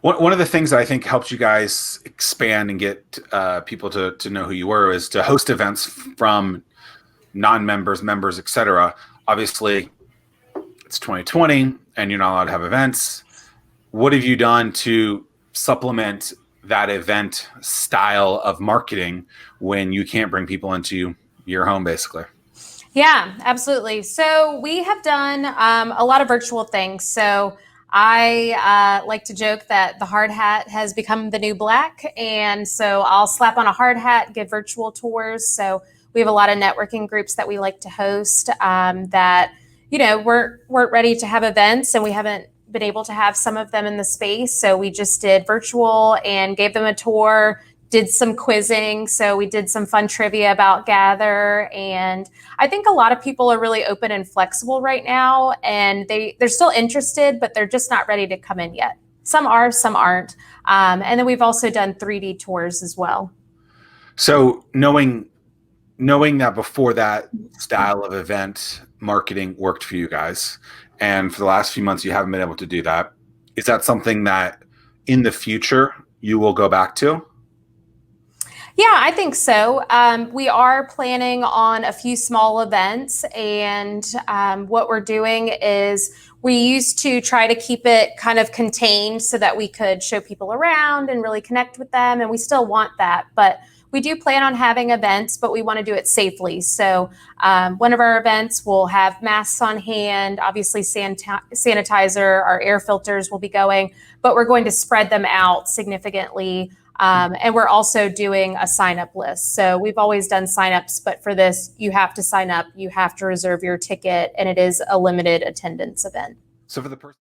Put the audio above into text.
One of the things that I think helped you guys expand and get people to know who you were is to host events from non-members, members, etc. Obviously, it's 2020 and you're not allowed to have events. What have you done to supplement that event style of marketing when you can't bring people into your home, basically? Yeah, absolutely. So we have done a lot of virtual things. So I like to joke that the hard hat has become the new black. And so I'll slap on a hard hat, give virtual tours. So we have a lot of networking groups that we like to host that, weren't ready to have events, and we haven't been able to have some of them in the space. So we just did virtual and gave them a tour, did some quizzing. So we did some fun trivia about Gather. And I think a lot of people are really open and flexible right now, and they're still interested, but they're just not ready to come in yet. Some are, some aren't. And then we've also done 3D tours as well. So knowing that before that style of event marketing worked for you guys, and for the last few months you haven't been able to do that, is that something that in the future you will go back to? Yeah, I think so. We are planning on a few small events, and what we're doing is we used to try to keep it kind of contained so that we could show people around and really connect with them, and we still want that. But we do plan on having events, but we want to do it safely. So one of our events will have masks on hand, obviously sanitizer, our air filters will be going, but we're going to spread them out significantly. And we're also doing a sign-up list. So we've always done sign-ups, but for this, you have to sign up, you have to reserve your ticket, and it is a limited attendance event. So for the person